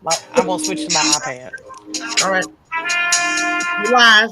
I'm gonna switch to my iPad. All right. You live.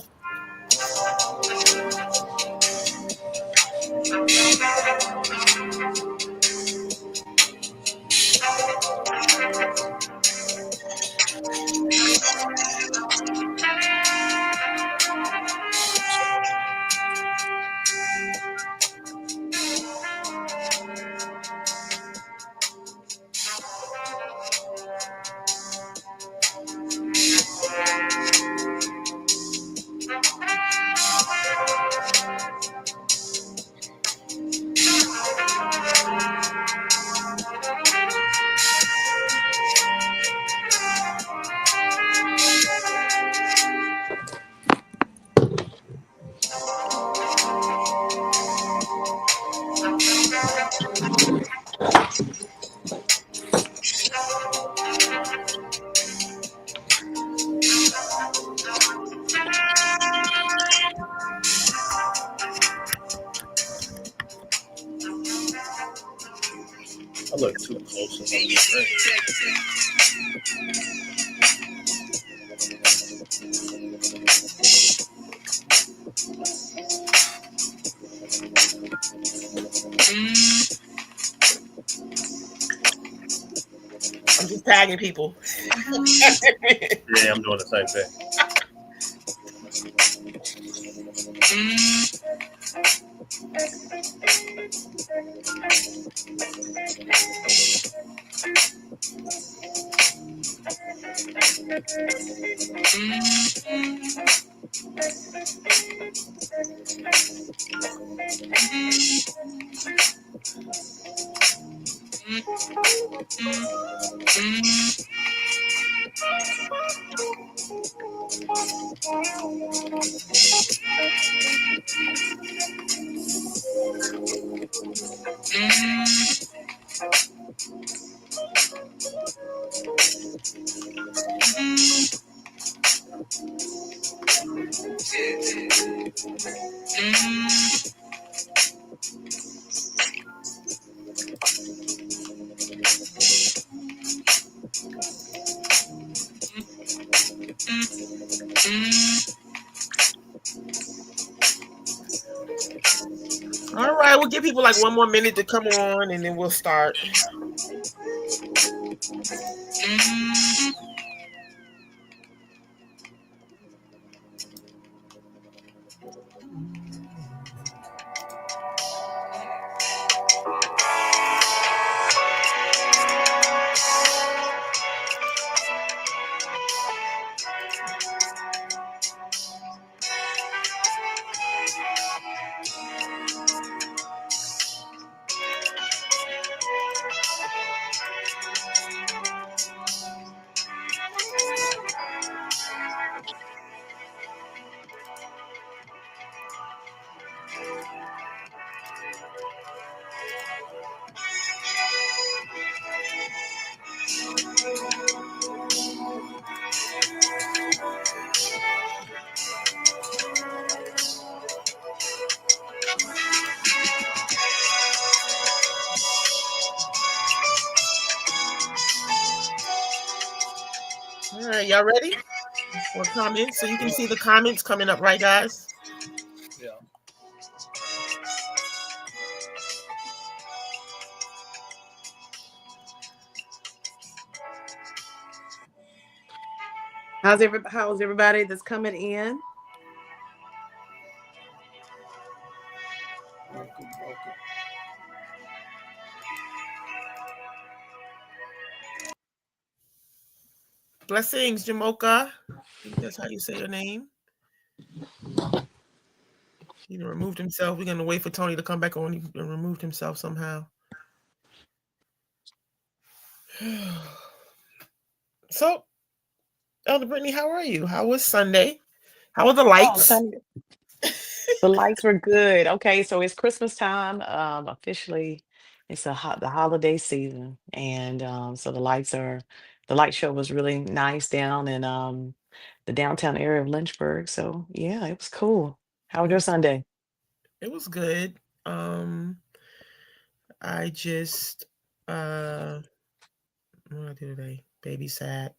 I look too close in my screen. I'm just tagging people. Yeah, I'm doing the same thing. All right, we'll give people like one more minute to come on, and then we'll start. All right, y'all ready for comments? So you can see the comments coming up, right, guys? Yeah. How's everybody that's coming in? Welcome, welcome. Blessings, Jamoka. I think that's how you say your name. He removed himself. We're gonna wait for Tony to come back on. He removed himself somehow. So, Elder Brittany, how are you? How was Sunday? How were the Oh, lights? Sunday. The lights were good. Okay, so it's Christmas time. Officially, it's the holiday season, and so the light show was really nice down in the downtown area of Lynchburg. So yeah, it was cool. How was It your was Sunday? it was good. I just what did I do today? babysat,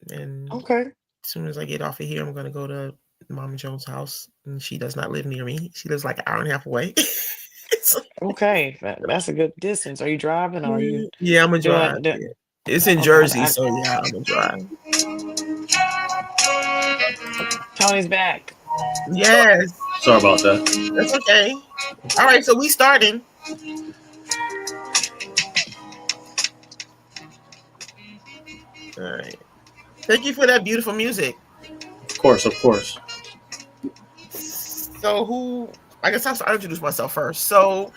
and Okay. as soon as I get off of here, I'm gonna go to Mama Jones' house, and she does not live near me. She lives like an hour and a half away. So, Okay. That's a good distance. Are you driving or are you yeah, I'm gonna drive. doing Yeah. It's in okay. Jersey, so yeah, I'm gonna drive. Tony's back. Yes, Sorry about that. that's okay. All right, so we starting. All right. Thank you for that beautiful music. Of course, of course. So I guess I'll introduce myself first. So,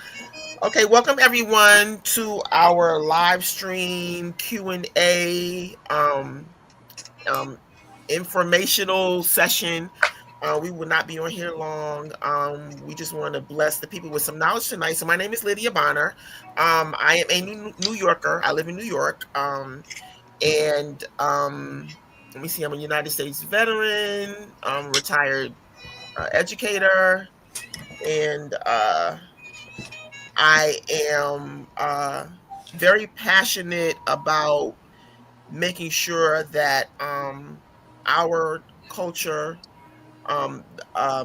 okay, welcome everyone to our live stream Q&A informational session. We will not be on here long. We just want to bless the people with some knowledge tonight. So my name is Lydia Bonner. I am a New Yorker. I live in New York. And let me see, I'm a United States veteran, retired educator, and I am very passionate about making sure that our culture,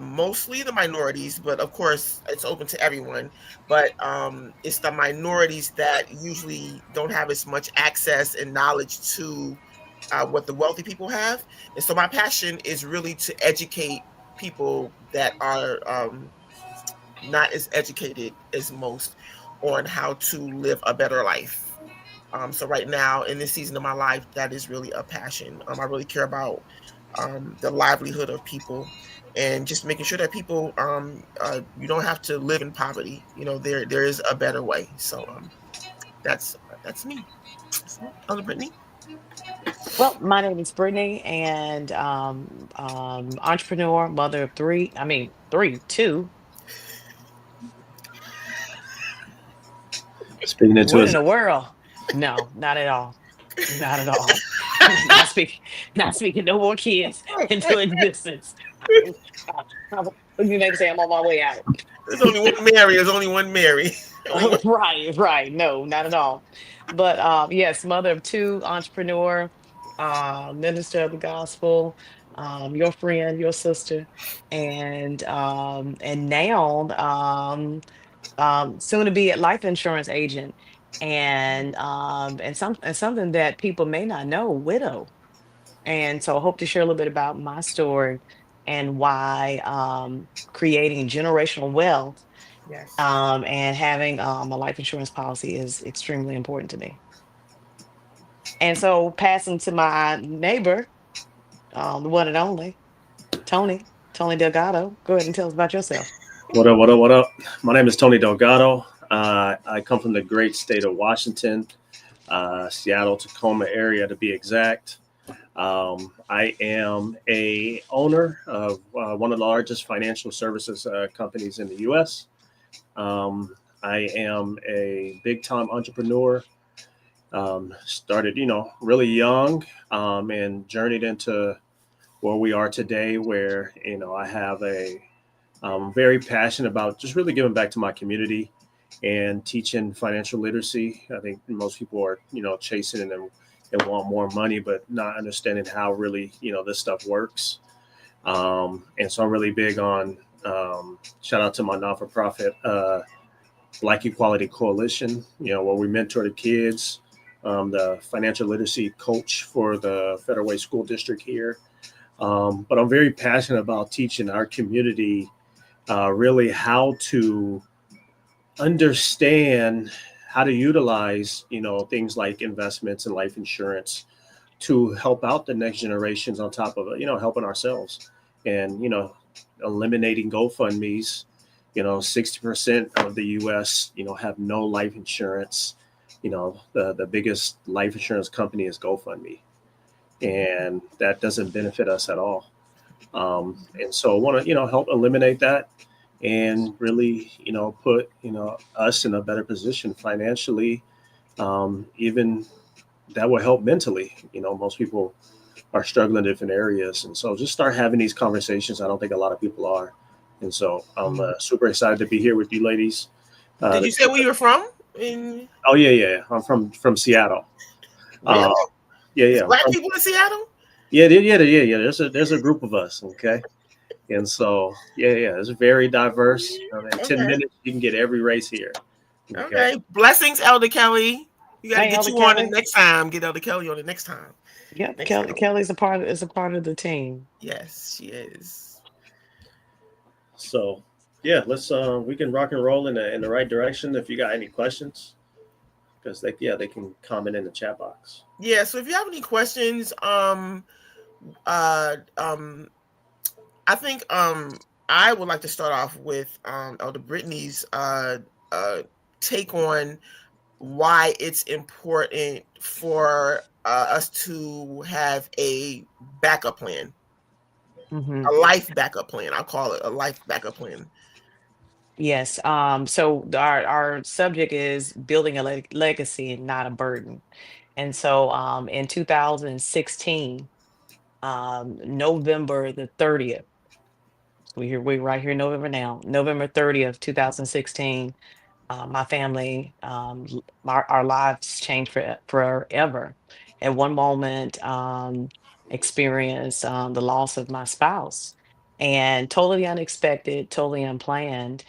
mostly the minorities, but of course it's open to everyone, but it's the minorities that usually don't have as much access and knowledge to what the wealthy people have. And so my passion is really to educate people that are not as educated as most on how to live a better life. So right now in this season of my life, that is really a passion. I really care about the livelihood of people and just making sure that people, you don't have to live in poverty. You know, there is a better way. So that's me. So, Elder Brittany. Well, my name is Brittany and entrepreneur, mother of three. I mean, two. Speaking into What in his the world? No, not at all. Not at all. Not speaking. Not speaking. No more kids into existence. You may say I'm on my way out. There's only one Mary. There's only one Mary. Only one. Right, right. No, not at all. But yes, mother of two, entrepreneur, minister of the gospel, your friend, your sister, and now soon to be a life insurance agent, and something that people may not know, widow. And so I hope to share a little bit about my story and why creating generational wealth Yes. and having a life insurance policy is extremely important to me. And so passing to my neighbor, the one and only, Tony Delgado. Go ahead and tell us about yourself. what up, what up, what up? My name is Tony Delgado. I come from the great state of Washington, Seattle, Tacoma area to be exact. I am a owner of one of the largest financial services companies in the U.S. I am a big time entrepreneur. Started, really young, and journeyed into where we are today, where I have I'm very passionate about just really giving back to my community and teaching financial literacy. I think most people are, chasing and want more money, but not understanding how really, this stuff works. And so I'm really big on, shout out to my non-for-profit, Black Equality Coalition, where we mentor the kids, the financial literacy coach for the Federal Way School District here. But I'm very passionate about teaching our community really how to understand how to utilize, things like investments and life insurance to help out the next generations on top of, helping ourselves and, eliminating GoFundMe's. 60% of the US, have no life insurance. The biggest life insurance company is GoFundMe, and that doesn't benefit us at all. And so I want to, help eliminate that and really, put, us in a better position financially. Even that will help mentally. Most people are struggling in different areas. And so just start having these conversations. I don't think a lot of people are. And so I'm super excited to be here with you ladies. Did you say where you were from? Oh, yeah. I'm from Seattle. Really? Yeah, It's yeah. black people in Seattle? Yeah. There's a group of us. Okay. And so, yeah, it's very diverse. In 10 Okay. minutes, you can get every race here. Okay. Okay. Blessings, Elder Kelly. You got to Hey, get Elder you on the Kelly. next time. Get Elder Kelly on the next time. Yep, Next Kelly. time. Kelly's is a part of the team. Yes, she is. So, yeah, we can rock and roll in the right direction. If you got any questions, because they can comment in the chat box. Yeah. So if you have any questions, uh, I think I would like to start off with Elder Brittany's uh take on why it's important for us to have a backup plan, Hmm. a life backup plan. I'll call it a life backup plan. Yes. So our subject is building a legacy and not a burden. And so in 2016, November the 30th, we right here, November now, November 30th, 2016, my family, our lives changed forever. At one moment, experienced the loss of my spouse, and totally unexpected, totally unplanned.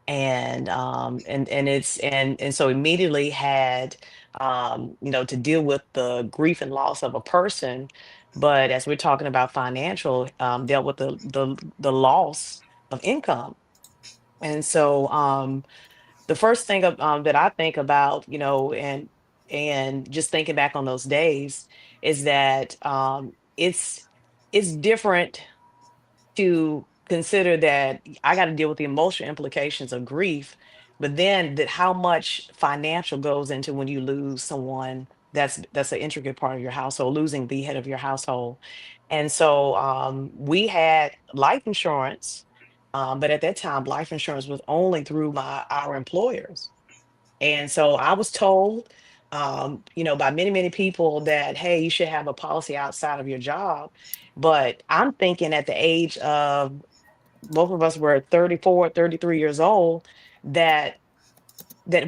And so immediately had, to deal with the grief and loss of a person. But as we're talking about financial, dealt with the loss of income. And so the first thing that I think about, and just thinking back on those days, is that it's different to consider that I got to deal with the emotional implications of grief, but then that how much financial goes into when you lose someone that's an intricate part of your household, losing the head of your household. And so we had life insurance, but at that time, life insurance was only through our employers. And so I was told, by many, many people that, hey, you should have a policy outside of your job. But I'm thinking at the age of, both of us were 34, 33 years old, that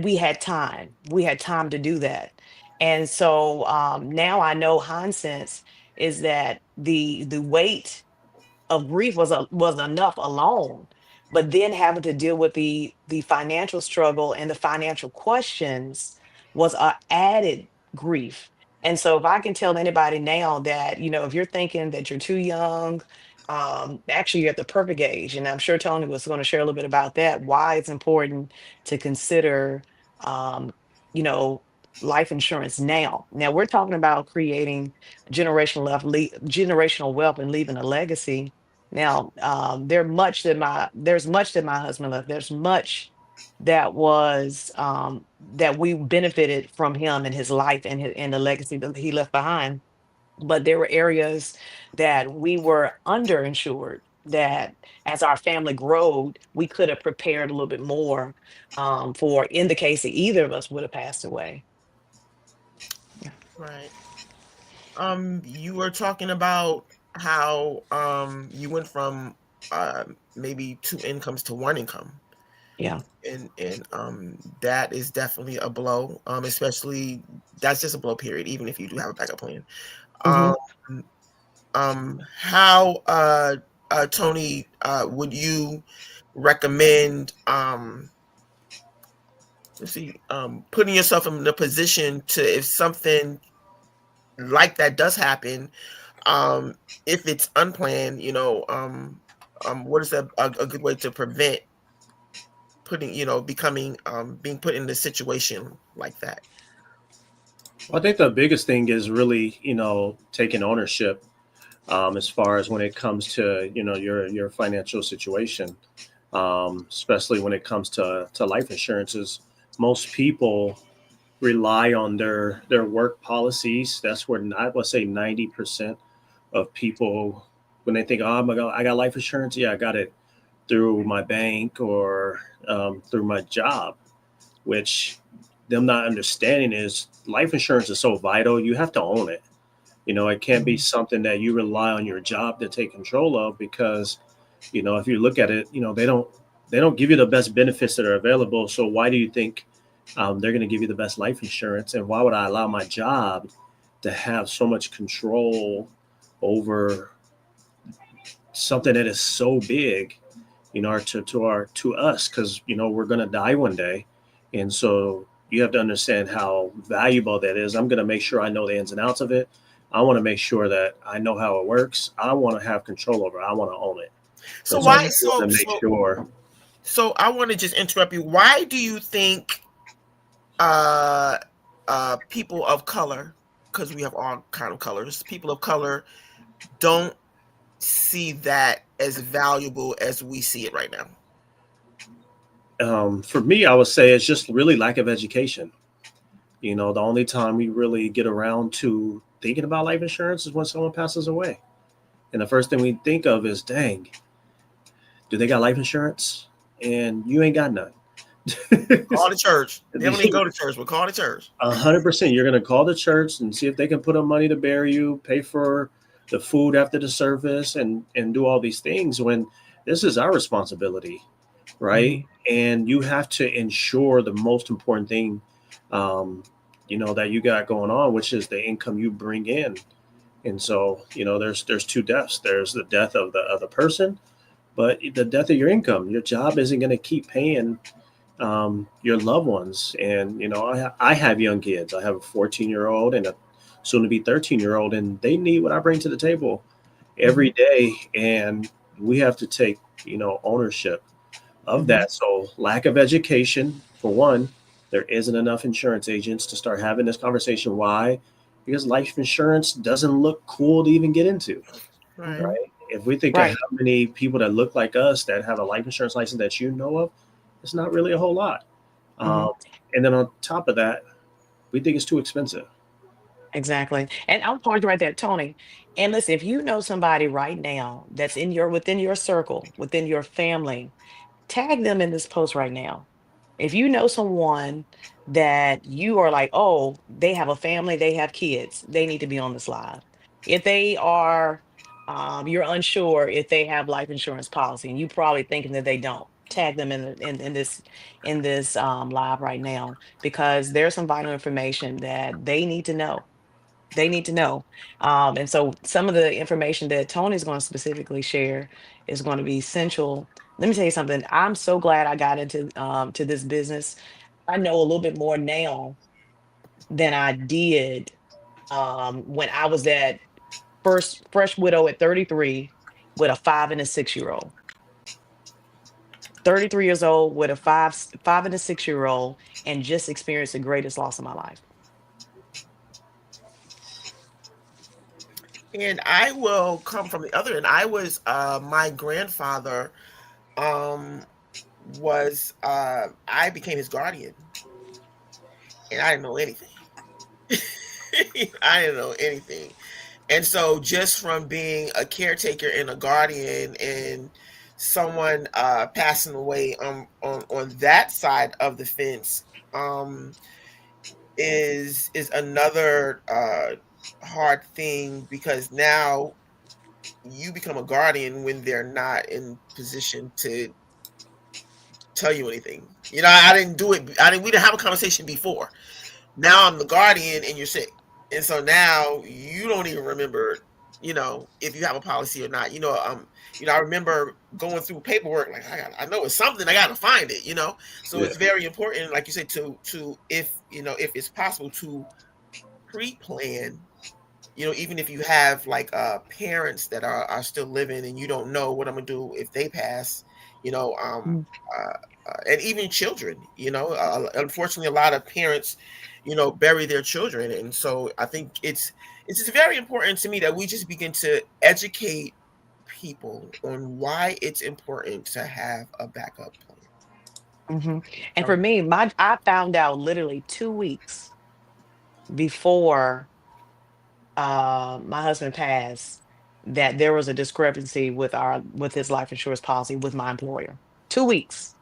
we had time. We had time to do that. And so now I know hindsight is that the weight of grief was enough alone, but then having to deal with the financial struggle and the financial questions was a added grief. And so if I can tell anybody now that, if you're thinking that you're too young, actually you're at the perfect age, and I'm sure Tony was going to share a little bit about that, why it's important to consider um, you know life insurance now. Now we're talking about creating generational wealth and leaving a legacy. Now, there's much that my husband left. There's much that we benefited from him and his life and the legacy that he left behind. But there were areas that we were underinsured. That as our family growed, we could have prepared a little bit more for in the case that either of us would have passed away. Yeah. Right. You were talking about how you went from maybe two incomes to one income. Yeah. And that is definitely a blow. Especially that's just a blow period, even if you do have a backup plan. Hmm. Um how Tony, would you recommend let's see, putting yourself in a position to, if something like that does happen, um if it's unplanned, what is a good way to prevent putting, becoming being put in a situation like that? Well, I think the biggest thing is really, taking ownership as far as when it comes to, your financial situation, especially when it comes to life insurances. Most people rely on their work policies. That's where I would say 90% of people, when they think, oh my God, I got life insurance. Yeah, I got it through my bank or through my job, which them not understanding is life insurance is so vital. You have to own it. It can't be Hmm. something that you rely on your job to take control of because, if you look at it, they don't give you the best benefits that are available. So why do you think they're going to give you the best life insurance? And why would I allow my job to have so much control over something that is so big, to us, because we're gonna die one day, and so you have to understand how valuable that is. I'm gonna make sure I know the ins and outs of it. I want to make sure that I know how it works. I want to have control over it. I want to own it. So And so why? Mhm. I want to make sure. So I want to just interrupt you. Why do you think uh people of color, because we have all kind of colors, people of color don't see that as valuable as we see it right now? For me, I would say it's just really lack of education. The only time we really get around to thinking about life insurance is when someone passes away. And the first thing we think of is, dang, do they got life insurance? And you ain't got none. Call the church. They don't even go to church, but call the church. 100%. You're going to call the church and see if they can put up money to bury you, pay for the food after the service, and do all these things when this is our responsibility, right? Mhm. And you have to ensure the most important thing, that you got going on, which is the income you bring in. And so, there's two deaths. There's the death of the person, but the death of your income. Your job isn't going to keep paying your loved ones. And I have young kids. I have a 14-year-old and a soon to be 13-year-old, and they need what I bring to the table every Mhm. day. And we have to take ownership of Mhm. that. So lack of education, for one. There isn't enough insurance agents to start having this conversation. Why? Because life insurance doesn't look cool to even get into, Right. Mhm. right? If we think of Right. how many people that look like us that have a life insurance license that you know of, it's not really a whole lot. Mhm. um, and then on top of that, we think it's too expensive. Exactly. And I'll pause you right there, Tony. And listen, if you know somebody right now that's within your circle, within your family, tag them in this post right now. If you know someone that you are like, oh, they have a family, they have kids, they need to be on this live. If they are, you're unsure if they have life insurance policy, and you probably thinking that they don't. Tag them in this live right now, because there's some vital information that they need to know. They need to know. And so some of the information that Tony's going to specifically share is going to be essential. Let me tell you something. I'm so glad I got into to this business. I know a little bit more now than I did when I was that first fresh widow at 33 with a 5 and a 6 year old. 33 years old with a five and a 6 year old, and just experienced the greatest loss of my life. And I will come from the other end. I was my grandfather um was I became his guardian, and I didn't know anything. I didn't know anything. And so just from being a caretaker and a guardian and someone passing away on that side of the fence um is another hard thing, because now you become a guardian when they're not in position to tell you anything. I didn't do it. We didn't have a conversation before. Now I'm the guardian and you're sick. And so now you don't even remember, if you have a policy or not. I remember going through paperwork, like I know it's something, I gotta find it. So Yeah. it's very important, like you said, to if it's possible to pre-plan, even if you have like parents that are still living and you don't know what I'm gonna do if they pass, you know, um Mm. uh, and even children, unfortunately a lot of parents, bury their children. And so I think it's just very important to me that we just begin to educate people on why it's important to have a backup plan. Mhm. And for me, I found out literally 2 weeks before my husband passed that there was a discrepancy with his life insurance policy with my employer. 2 weeks,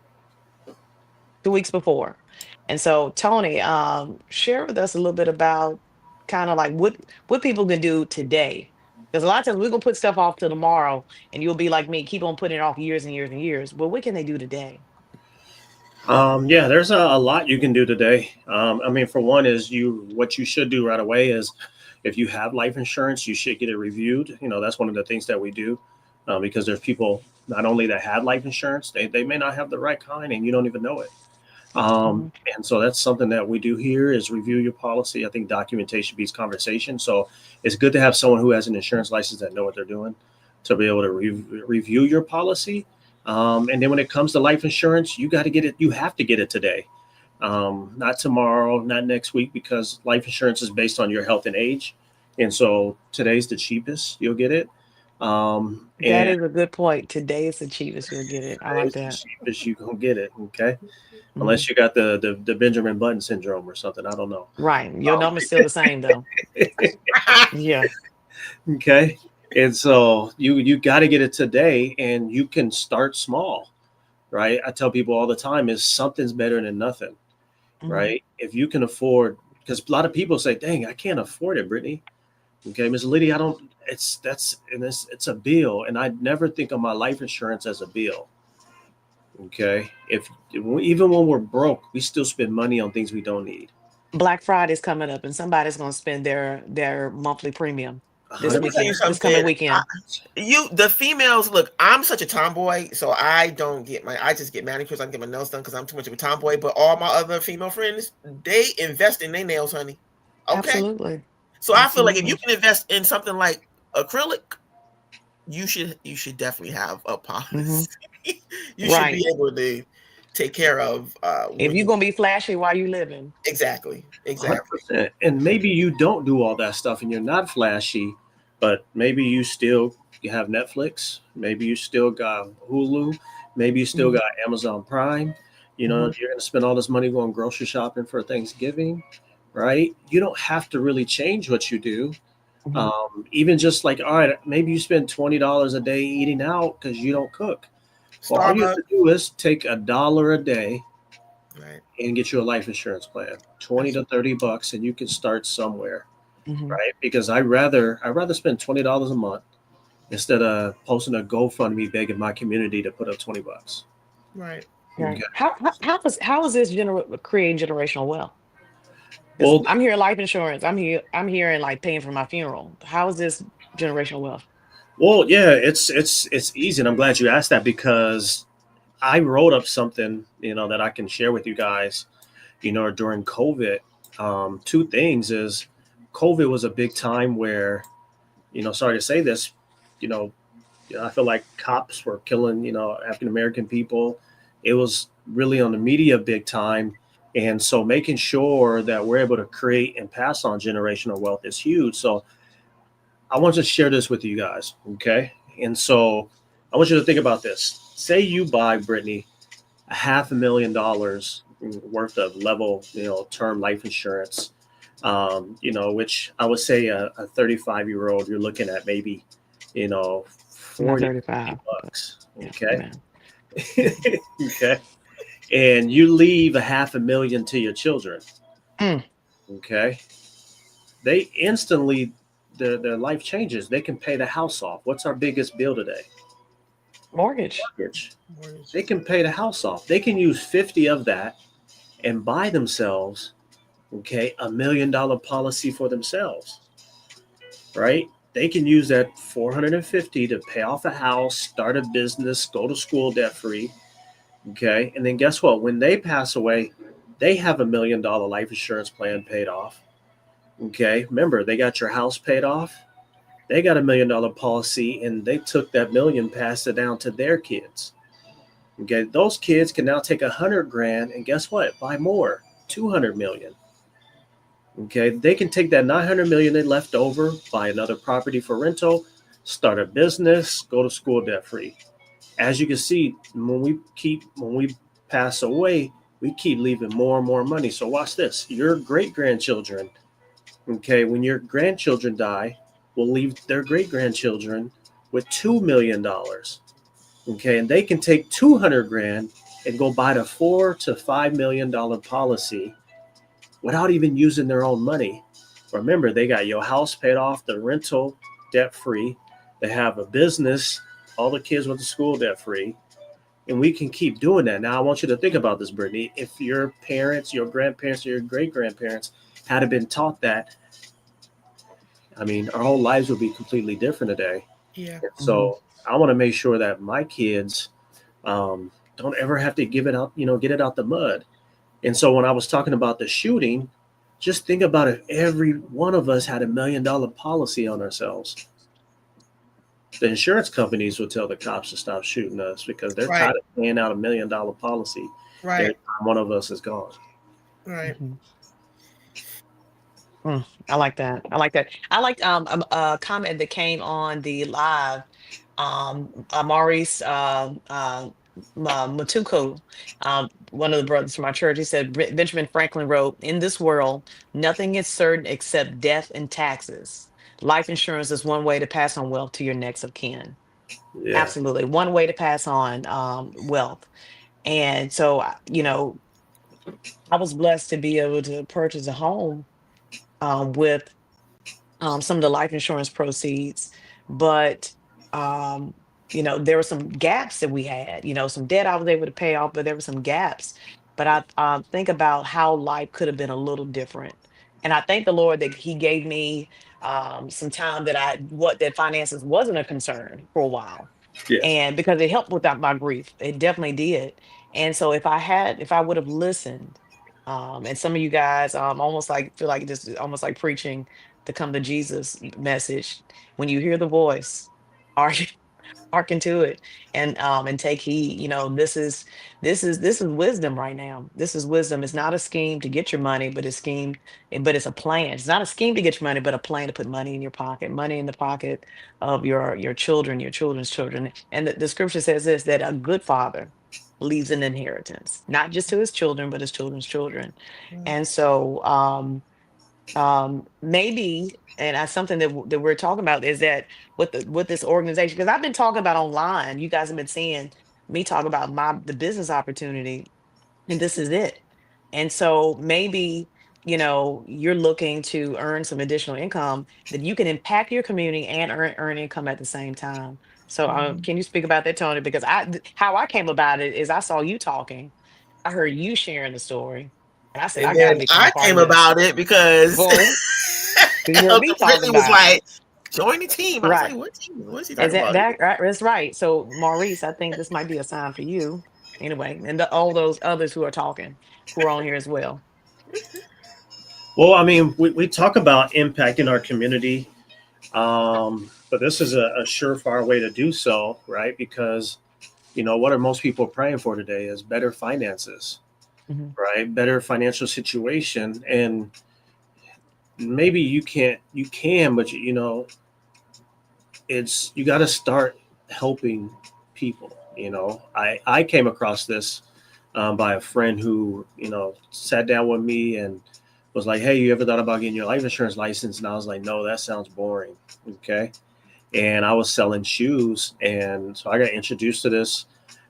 2 weeks before. And so Tony, share with us a little bit about kind of like what people can do today. Because a lot of times we're gonna put stuff off till tomorrow, and you'll be like me, keep on putting it off years and years and years. But what can they do today? Yeah, there's a lot you can do today. I mean, for one, is what you should do right away is if you have life insurance, you should get it reviewed. That's one of the things that we do, because there's people not only that have life insurance, they may not have the right kind and you don't even know it. Mhm. And so that's something that we do here is review your policy. I think documentation beats conversation. So it's good to have someone who has an insurance license that know what they're doing to be able to review your policy. And then when it comes to life insurance, you got to get it. You have to get it today, not tomorrow, not next week, because life insurance is based on your health and age. And so today's the cheapest you'll get it. That And is a good point. Today is the cheapest you'll get it. I like today's the that. cheapest you can get it. Okay. Mhm. Unless you got the Benjamin Button syndrome or something. I don't know. Right. Your number's still the same though. Yeah. Okay. And so you got to get it today, and you can start small, right? I tell people all the time is something's better than nothing, Mhm. right? If you can afford, because a lot of people say, dang, I can't afford it, Brittany. Okay, Miss Lydia, I don't, it's a bill. And I never think of my life insurance as a bill. Okay. Even when we're broke, we still spend money on things we don't need. Black Friday's coming up and somebody's gonna spend their monthly premium this Let me tell you weekend, this something. coming weekend. The females, look, I'm such a tomboy, so I don't get I just get manicures. I can get my nails done because I'm too much of a tomboy. But all my other female friends, they invest in their nails, honey. Okay. Absolutely. So I feel like if you Absolutely. can invest in something like acrylic, you should definitely have a policy. Mhm. You should be Right. able to take care of If when you're you gonna be flashy while you living. exactly. Exactly. 100%. And maybe you don't do all that stuff and you're not flashy, but maybe you have Netflix. Maybe you still got Hulu. Maybe you still Mhm. got Amazon Prime. Mhm. You're going to spend all this money going grocery shopping for Thanksgiving, right? You don't have to really change what you do. Mhm. Even just like, all right, maybe you spend $20 a day eating out because you don't cook. Well, all you have Starbucks. to do is take $1 a day Right. and get you a life insurance plan, 20 to 30 bucks, and you can start somewhere, Mhm. right? Because I rather spend $20 a month instead of posting a GoFundMe begging my community to put up 20 bucks. Right. Okay. Right. How is this creating generational wealth? Because Well, I'm hearing life insurance. I'm hearing like paying for my funeral. How is this generational wealth? yeah, it's easy, and I'm glad you asked that because I wrote up something, that I can share with you guys, during COVID. Two things is COVID was a big time where, sorry to say this, you know, I feel like cops were killing, African American people. It was really on the media big time. And so making sure that we're able to create and pass on generational wealth is huge. So I want to share this with you guys. Okay. And so I want you to think about this. Say you buy, Brittany, a $500,000 worth of level, term life insurance, which I would say a 35-year-old, you're looking at maybe, I'm not 40 35, but bucks. yeah, Okay. man. Okay. And you leave a 500,000 to your children. Mm, Okay. They instantly, their life changes. They can pay the house off. What's our biggest bill today? mortgage. Mortgage. Mortgage. They can pay the house off. They can use 50 of that and buy themselves, okay, $1 million policy for themselves, right? They can use that 450 to pay off a house, start a business, go to school debt free. Okay. And then guess what? When they pass away, they have $1 million life insurance plan paid off. Okay. Remember, they got your house paid off. They got $1 million policy and they took that million, passed it down to their kids. Okay. Those kids can now take 100 grand and guess what? Buy more, 200 million. Okay. They can take that 900 million they left over, buy another property for rental, start a business, go to school debt free. As you can see, when we pass away, we keep leaving more and more money. So watch this. Your great grandchildren, okay, when your grandchildren die, will leave their great grandchildren with $2 million. Okay, and they can take 200 grand and go buy the $4 to $5 million policy without even using their own money. Remember, they got your house paid off, the rental debt free. They have a business. All the kids went to school debt free, and we can keep doing that. Now, I want you to think about this, Brittany. If your parents, your grandparents, or your great grandparents had been taught that, I mean, our whole lives would be completely different today. Yeah. And Mhm. so I want to make sure that my kids don't ever have to give it out, get it out the mud. And so when I was talking about the shooting, just think about if every one of us had $1 million policy on ourselves. The insurance companies would tell the cops to stop shooting us because they're Right. tired of paying out $1 million policy Right. every time one of us is gone. Right. Mhm. I like that. I like that. I liked a comment that came on the live. Maurice Matuko, one of the brothers from our church, he said Benjamin Franklin wrote, "In this world, nothing is certain except death and taxes. Life insurance is one way to pass on wealth to your next of kin." Yeah. Absolutely, one way to pass on wealth. And so, I was blessed to be able to purchase a home with some of the life insurance proceeds, but um, there were some gaps that we had. Some debt I was able to pay off, but there were some gaps. But I think about how life could have been a little different, and I thank the Lord that He gave me some time that finances wasn't a concern for a while, Yeah. and because it helped without my grief, it definitely did. And so if I would have listened, and some of you guys almost like feel like this is almost like preaching the come to Jesus message. When you hear the voice, hearken, hearken to it, and take heed. This is wisdom right now. This is wisdom. It's not a scheme to get your money, but it's a plan. It's not a scheme to get your money, but a plan to put money in your pocket, money in the pocket of your children, your children's children. And the scripture says this, that a good father leaves an inheritance, not just to his children, but his children's children. Mm. And so maybe, and that's something that we're talking about, is that with this organization, because I've been talking about online, you guys have been seeing me talk about the business opportunity, and this is it. And so maybe, you're looking to earn some additional income that you can impact your community and earn income at the same time. So Mhm. can you speak about that, Tony? Because how I came about it is I saw you talking, I heard you sharing the story, and I said And I got to then become a I part came of this. about it because Boom. You heard me Elder talking Brittany was about it. like, join the team. I was Right. like, what team? What is he Is talking that about? that right? That's right. So Maurice, I think this might be a sign for you. Anyway, and all those others who are talking, who are on here as well. Well, I mean, we talk about impacting our community, but this is a surefire way to do so, right? Because, what are most people praying for today is better finances, Mhm. right? Better financial situation. And maybe you can, but you got to start helping people. I came across this by a friend who sat down with me and was like, "Hey, you ever thought about getting your life insurance license?" And I was like, "No, that sounds boring." Okay, and I was selling shoes, and so I got introduced to this,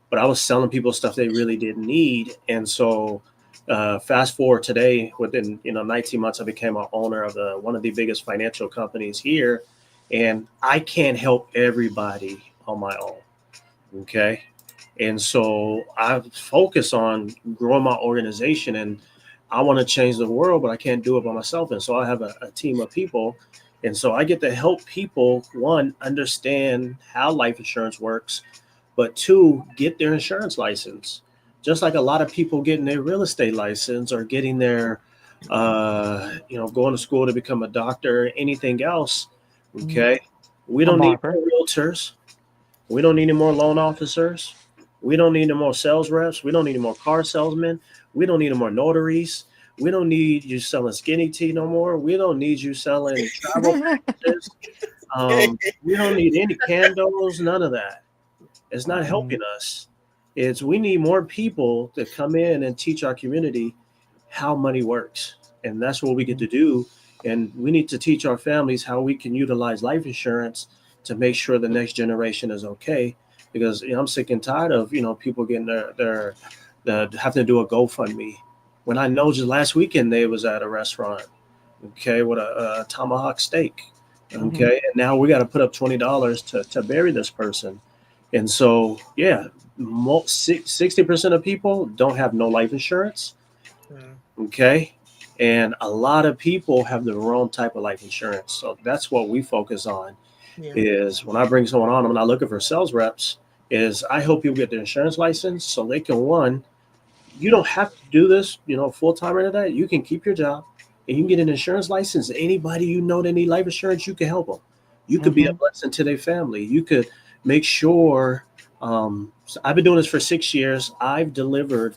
but I was selling people stuff they really didn't need, and so. Fast forward today, within 19 months, I became an owner of one of the biggest financial companies here, and I can't help everybody on my own. Okay. And so I focus on growing my organization, and I want to change the world, but I can't do it by myself. And so I have a team of people. And so I get to help people, one, understand how life insurance works, but two, get their insurance license. Just like a lot of people getting their real estate license or getting their, going to school to become a doctor, or anything else. Mhm. Okay. We A don't need barber. more realtors. We don't need any more loan officers. We don't need any more sales reps. We don't need any more car salesmen. We don't need any more notaries. We don't need you selling skinny tea no more. We don't need you selling travel packages. We don't need any candles, none of that. It's not helping Mhm. us. It's we need more people to come in and teach our community how money works. And that's what we get Mhm. to do. And we need to teach our families how we can utilize life insurance to make sure the next generation is okay. Because I'm sick and tired of people getting their having to do a GoFundMe. When I know just last weekend they was at a restaurant, okay, with a tomahawk steak, Mhm. okay, and now we got to put up $20 to bury this person. And so, yeah, 60% of people don't have no life insurance. Mm. Okay. And a lot of people have the wrong type of life insurance. So that's what we focus on Yeah. is when I bring someone on, I'm not looking for sales reps, is I help people get their insurance license so they can one, you don't have to do this, full time or that. You can keep your job and you can get an insurance license. Anybody you know that need life insurance, you can help them. You could be a Mm-hmm. blessing to their family. You could make sure. So I've been doing this for 6 years. I've delivered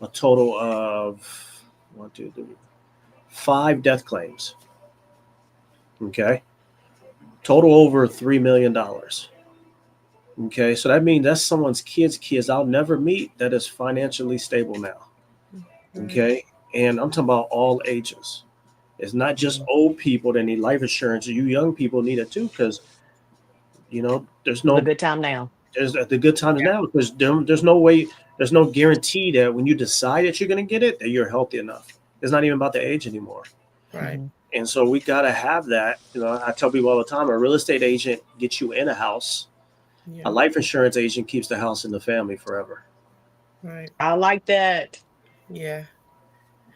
a total of one, two, three, 5 death claims. Okay, total over $3 million. Okay, so that means that's someone's kids I'll never meet that is financially stable now. Right. Okay, and I'm talking about all ages. It's not just Mm-hmm. old people that need life insurance. You young people need it too, because there's The no good time now. there's the good times now because there's no way, there's no guarantee that when you decide that you're going to get it that you're healthy enough. It's not even about the age anymore. Right. Mm-hmm. And so we got to have that. I tell people all the time, a real estate agent gets you in a house. Yeah. A life insurance agent keeps the house in the family forever. Right. I like that. Yeah.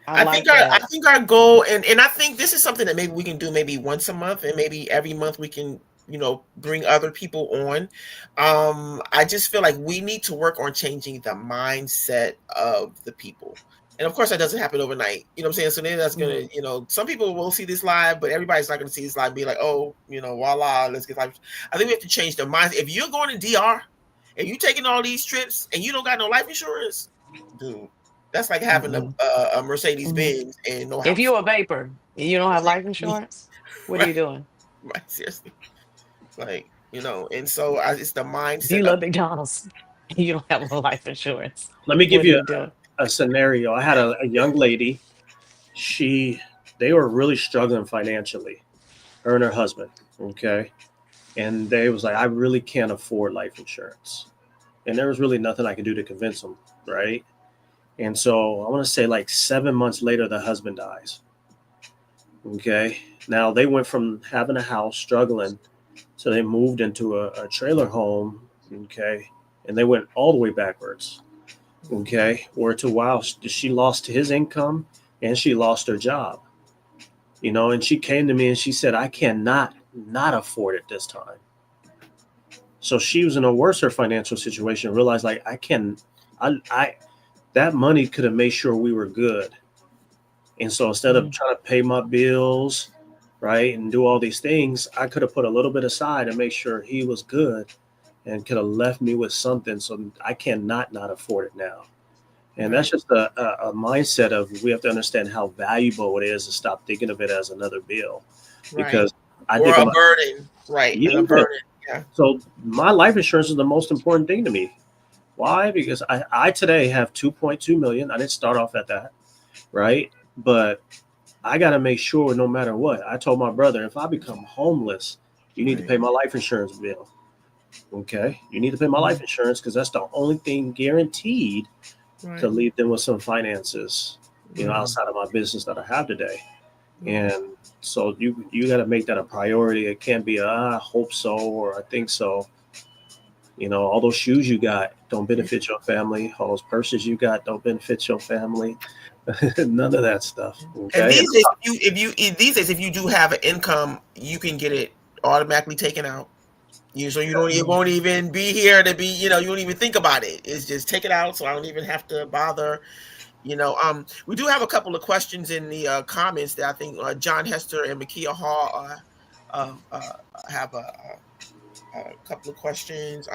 I I think like our I that. think our goal, and I think this is something that maybe we can do maybe once a month, and maybe every month we can, bring other people on. I just feel like we need to work on changing the mindset of the people. And of course that doesn't happen overnight. You know what I'm saying? So then that's Mm-hmm. gonna, some people will see this live, but everybody's not gonna see this live and be like, oh, voila, let's get life. I think we have to change the mindset. If you're going to DR and you taking all these trips and you don't got no life insurance, dude, that's like having Mm-mm. a Mercedes Mm-hmm. Benz and no If house. you're a vapor and you don't have life Seriously. insurance, what are Right, you doing? right, seriously. Like, and so it's the If mindset you of, love McDonald's and you don't have a life insurance, Let me give what are you you doing? a scenario. I had a young lady. She They were really struggling financially, her and her husband. Okay, and they was like, I really can't afford life insurance, and there was really nothing I could do to convince them, right? And so I want to say like 7 months later, the husband dies. Okay, now they went from having a house, struggling, so they moved into a trailer home. Okay, and they went all the way backwards. Okay, where to wow, she lost his income and she lost her job. And she came to me and she said, I cannot not afford it this time. So she was in a worse financial situation, realized like I that money could have made sure we were good. And so instead of Mm-hmm. trying to pay my bills, right, and do all these things, I could have put a little bit aside and make sure he was good and could have left me with something. So I cannot not afford it now. And right, that's just a mindset of we have to understand how valuable it is to stop thinking of it as another bill. right. Because I Or think a about, burden, right? And a yeah. burden, yeah, So my life insurance is the most important thing to me. Why? Because I today have 2.2 million. I didn't start off at that, right? But I got to make sure no matter what. I told my brother, if I become homeless, you need to right, pay my life insurance bill. Okay. You need to pay my Mm-hmm. life insurance because that's the only thing guaranteed to right, leave them with some finances, right, Mm-hmm. outside of my business that I have today. right, And so you got to make that a priority. It can't be I hope so or I think so. All those shoes you got don't benefit your family. All those purses you got don't benefit your family. None of that stuff. And Okay. And these days, these days, if you do have an income, you can get it automatically taken out. You don't, it Mm-hmm. won't even be here to be, you won't even think about it. It's just take it out, so I don't even have to bother. We do have a couple of questions in the comments that I think John Hester and Makia Hall have a couple of questions.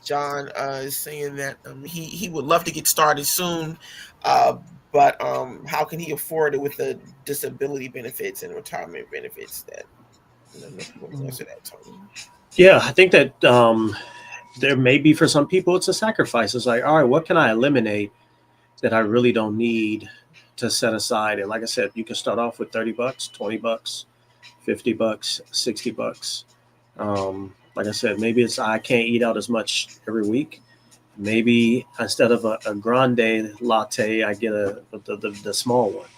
John is saying that he would love to get started soon, uh, but how can he afford it with the disability benefits and retirement benefits that, if you want to Mm-hmm. answer that, Tony. yeah, I think that there may be for some people it's a sacrifice. It's like, all right, what can I eliminate that I really don't need to set aside? And like I said, you can start off with $30, $20, $50, $60. Like I said, maybe it's I can't eat out as much every week. Maybe instead of a grande latte, I get the small one.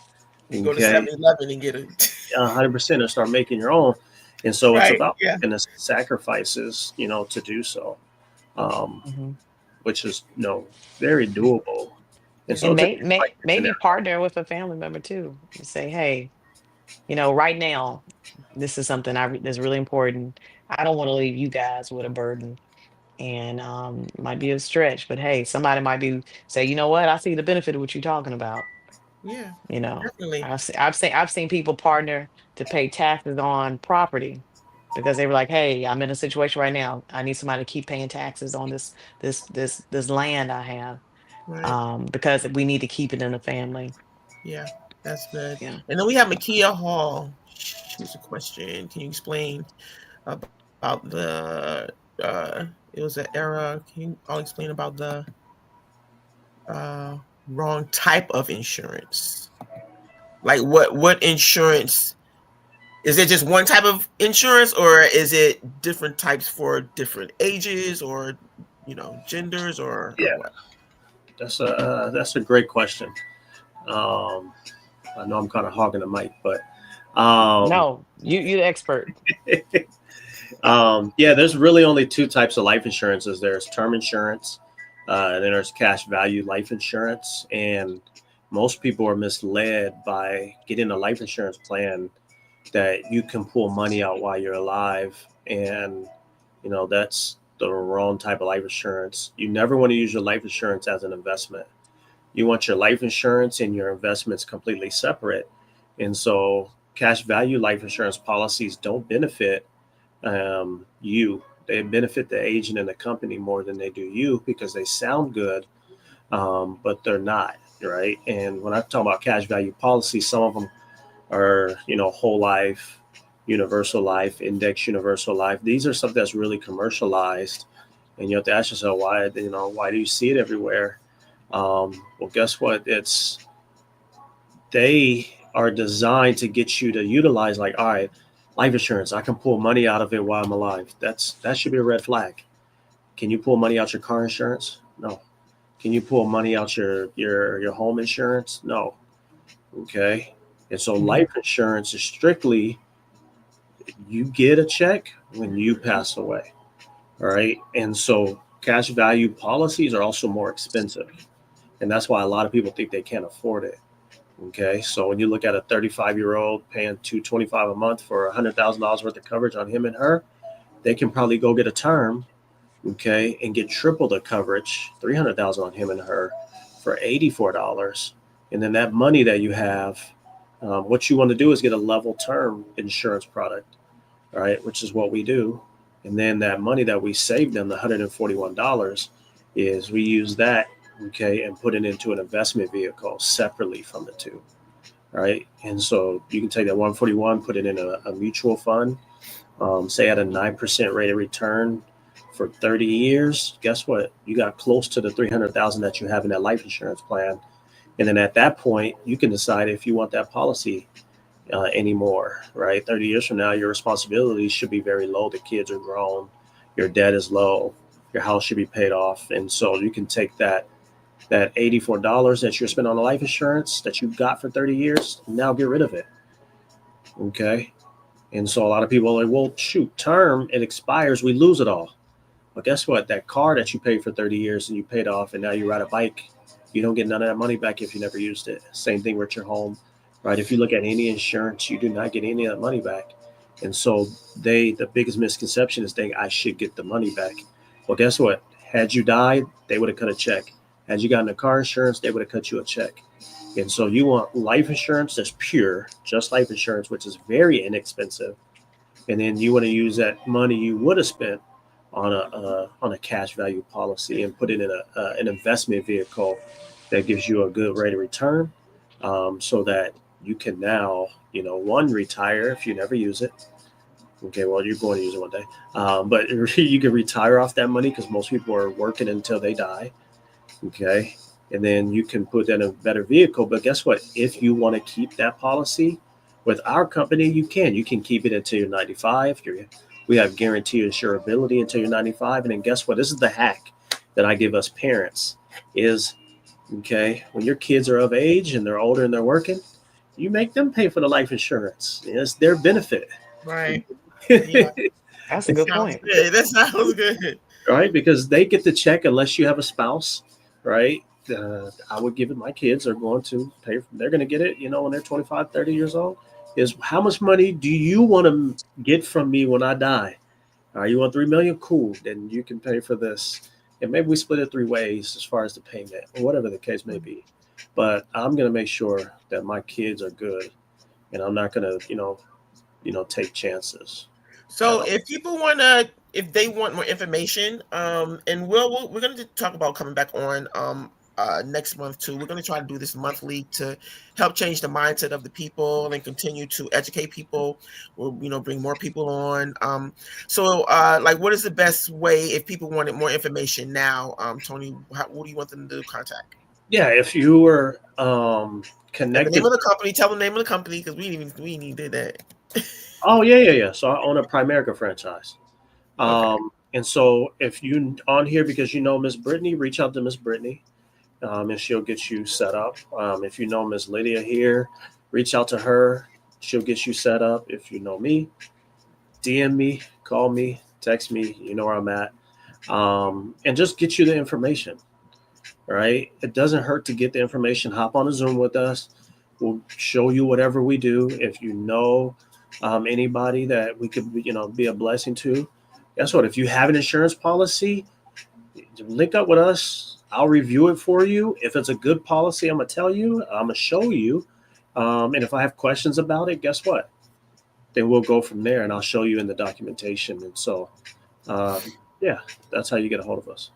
You go to Okay, 7-Eleven and get it. 100%, and start making your own. And so it's Right. about Yeah. making the sacrifices, to do so, um, Mm-hmm. which is very doable. And so And just like this maybe scenario. partner with a family member too. And say, hey, right now, this is something that's really important. I don't want to leave you guys with a burden. And might be a stretch, but hey, somebody might be say, you know what, I see the benefit of what you're talking about. Yeah, You know, definitely. I've seen people partner to pay taxes on property because they were like, hey, I'm in a situation right now. I need somebody to keep paying taxes on this land I have. Right. Because we need to keep it in the family. Yeah, that's good. Yeah. And then we have Makia Hall. Here's a question. Can you explain about the it was an era. Can you all explain about the uh wrong type of insurance? Like what insurance is it, just one type of insurance, or is it different types for different ages, or genders, or Yeah, what? that's a great question. Um, I know I'm kind of hogging the mic, but No, you the expert. yeah, there's really only two types of life insurances. There's term insurance, and then there's cash value life insurance. And most people are misled by getting a life insurance plan that you can pull money out while you're alive. And, that's the wrong type of life insurance. You never want to use your life insurance as an investment. You want your life insurance and your investments completely separate. And so cash value life insurance policies don't benefit you. They benefit the agent and the company more than they do you because they sound good, but they're not, right? And when I talk about cash value policies, some of them are, whole life, universal life, index universal life. These are stuff that's really commercialized, and you have to ask yourself why do you see it everywhere? Well, guess what? They are designed to get you to utilize, like, all right, life insurance, I can pull money out of it while I'm alive. That should be a red flag. Can you pull money out your car insurance? No. Can you pull money out your home insurance? No. Okay. And so Mhm. life insurance is strictly you get a check when you pass away. All right. And so cash value policies are also more expensive. And that's why a lot of people think they can't afford it. Okay, so when you look at a 35-year-old paying $225 a month for $100,000 worth of coverage on him and her, they can probably go get a term, okay, and get triple the coverage, $300,000 on him and her for $84, and then that money that you have, what you want to do is get a level term insurance product, all right, which is what we do, and then that money that we saved them, the $141, is we use that, okay, and put it into an investment vehicle separately from the two. Right. And so you can take that 141, put it in a mutual fund, say at a 9% rate of return for 30 years. Guess what? You got close to the 300,000 that you have in that life insurance plan. And then at that point, you can decide if you want that policy anymore. Right. 30 years from now, your responsibilities should be very low. The kids are grown, your debt is low, your house should be paid off. And so you can take that $84 that you're spending on the life insurance that you got for 30 years, now get rid of it. Okay. And so a lot of people are like, well, shoot, term, it expires, we lose it all. Well, guess what? That car that you paid for 30 years and you paid off and now you ride a bike, you don't get none of that money back if you never used it. Same thing with your home, right? If you look at any insurance, you do not get any of that money back. And so the biggest misconception is I should get the money back. Well, guess what? Had you died, they would have cut a check. Had you gotten a car insurance, they would have cut you a check. And so you want life insurance that's pure, just life insurance, which is very inexpensive. And then you want to use that money you would have spent on a cash value policy and put it in an investment vehicle that gives you a good rate of return, so that you can now, one, retire if you never use it. Okay, well, you're going to use it one day, but you can retire off that money because most people are working until they die. Okay, and then you can put that in a better vehicle. But guess what? If you want to keep that policy with our company, you can keep it until you're 95. We have guaranteed insurability until you're 95. And then guess what? This is the hack that I give us parents is, okay, when your kids are of age and they're older and they're working, you make them pay for the life insurance. It's their benefit. Right. Yeah. That's a That good sounds point. good. That sounds good. Right? Because they get the check unless you have a spouse, right? I would give it. My kids are going to pay. They're going to get it, when they're 25, 30 years old. Is how much money do you want to get from me when I die? You want 3 million? Cool. Then you can pay for this, and maybe we split it 3 ways as far as the payment or whatever the case may be. But I'm going to make sure that my kids are good, and I'm not going to, take chances at So all. if people want to, if they want more information, and we're going to talk about coming back on next month too. We're going to try to do this monthly to help change the mindset of the people and continue to educate people. We'll, bring more people on. Like, what is the best way if people wanted more information now? Tony, what do you want them to contact? Yeah, if you were And the name connected. of the company. Tell the name of the company because we didn't did that. Oh, yeah. So I own a Primerica franchise. Okay. And so if you on here because you know Miss Brittany, reach out to Miss Brittany, and she'll get you set up. If you know Miss Lydia here, reach out to her. She'll get you set up. If you know me, DM me, call me, text me. You know where I'm at, and just get you the information. Right? It doesn't hurt to get the information. Hop on a Zoom with us. We'll show you whatever we do. If you know anybody that we could, be a blessing to, guess what? If you have an insurance policy, link up with us. I'll review it for you. If it's a good policy, I'm gonna tell you. I'm gonna show you. And if I have questions about it, guess what? Then we'll go from there, and I'll show you in the documentation. And so, um, yeah, that's how you get a hold of us.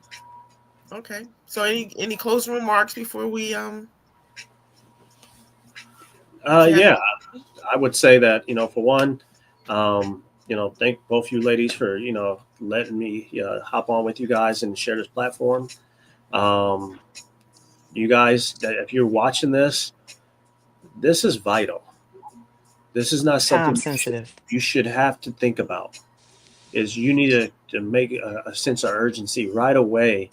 Okay. So any closing remarks before we if you have Yeah, any? I would say that for one, thank both you ladies for letting me hop on with you guys and share this platform. Um, you guys, that if you're watching this, this is vital. This is not Time something sensitive. you should have to think about. Is you need to make a sense of urgency right away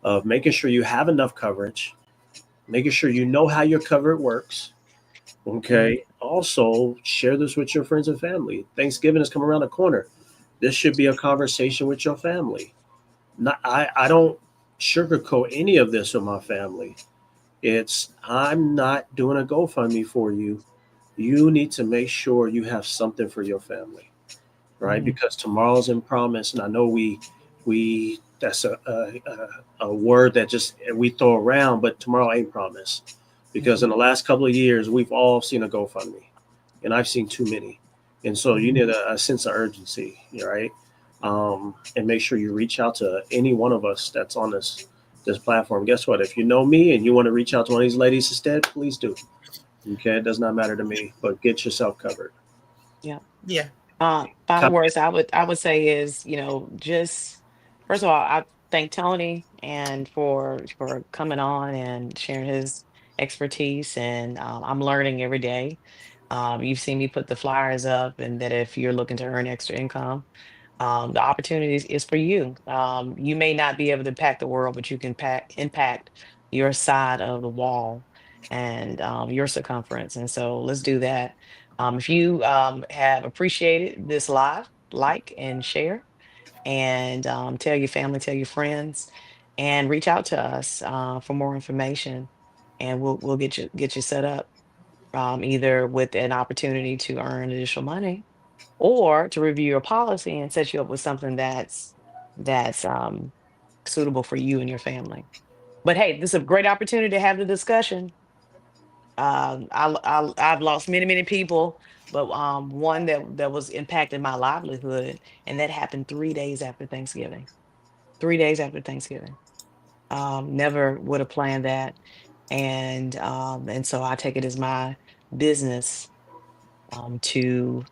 of making sure you have enough coverage, making sure you know how your cover works. Mhm. Okay. Also, share this with your friends and family. Thanksgiving is coming around the corner. This should be a conversation with your family. I don't sugarcoat any of this with my family. It's I'm not doing a GoFundMe for you. You need to make sure you have something for your family, right? Mhm. Because tomorrow's in promise, and I know we that's a word that just we throw around, but tomorrow ain't promise. Because in Mhm. the last couple of years, we've all seen a GoFundMe, and I've seen too many. And so you Mhm. need a sense of urgency, right? And make sure you reach out to any one of us that's on this platform. Guess what? If you know me and you want to reach out to one of these ladies instead, please do. Okay, it does not matter to me, but get yourself covered. Yeah. Yeah. Final Copy. words I would say is, just first of all, I thank Tony and for coming on and sharing his expertise, and I'm learning every day. You've seen me put the flyers up, and that if you're looking to earn extra income, the opportunities is for you. You may not be able to impact the world, but you can impact your side of the wall and your circumference. And so let's do that. If you have appreciated this live, like and share, and tell your family, tell your friends, and reach out to us for more information, and we'll get you set up either with an opportunity to earn additional money or to review your policy and set you up with something that's suitable for you and your family. But hey, this is a great opportunity to have the discussion. I've lost many people, but one that was impacting my livelihood, and that happened 3 days after Thanksgiving. 3 days after Thanksgiving. Never would have planned that, and so I take it as my business to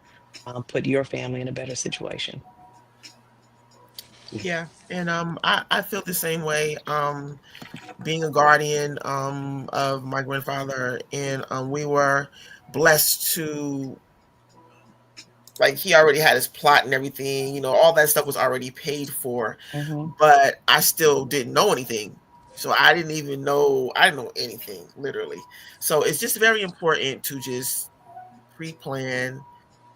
put your family in a better situation. Yeah. And I feel the same way. Being a guardian of my grandfather, and we were blessed to, like, he already had his plot and everything, all that stuff was already paid for, Hmm. but I still didn't know anything. So I didn't know anything, literally. So it's just very important to just pre-plan.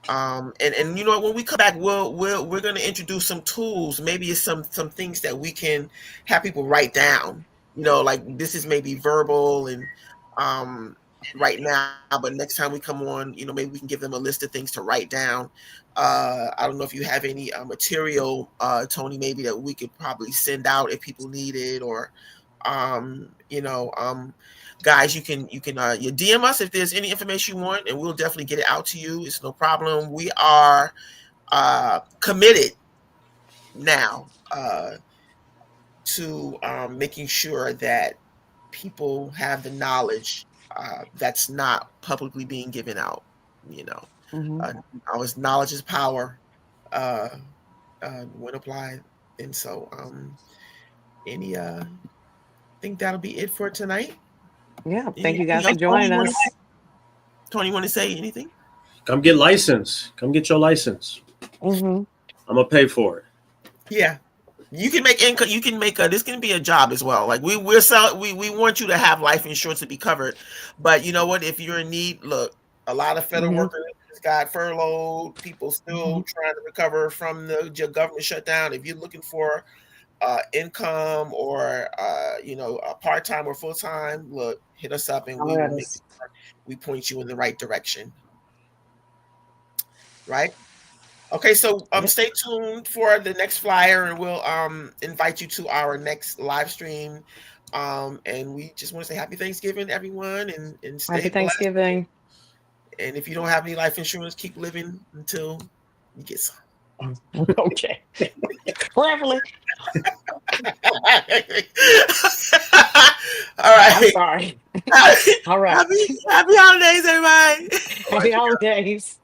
And when we come back, we're going to introduce some tools. Maybe it's some things that we can have people write down, like this is maybe verbal and um right now, but next time we come on, maybe we can give them a list of things to write down. I don't know if you have any material, Tony, maybe that we could probably send out if people need it, or um, you know, um, guys, you can you DM us if there's any information you want, and we'll definitely get it out to you. It's no problem. We are committed now to making sure that people have the knowledge that's not publicly being given out. You know, Hmm. uh, Always knowledge is power uh, when applied. And so, any, think that'll be it for tonight. Yeah. Thank you Anything guys for else, Tony? joining us. Tony, want to say anything? Come get licensed. Come get your license. Hmm. I'm gonna pay for it. Yeah. You can make income. You can make this can be a job as well. Like we want you to have life insurance to be covered, but you know what? If you're in need, look, a lot of federal Hmm. workers got furloughed. People Hmm. still trying to recover from the government shutdown. If you're looking for income or part time or full time, look, hit us up and we Holler will at make us. sure we point you in the right direction. Right. Okay, so Yep. stay tuned for the next flyer, and we'll invite you to our next live stream. And we just want to say happy Thanksgiving, everyone, and Happy stay blessed. Thanksgiving. And if you don't have any life insurance, keep living until you get some. Okay. Cleverly. All I'm right. sorry. happy All right. happy holidays, everybody. All Happy right, you holidays.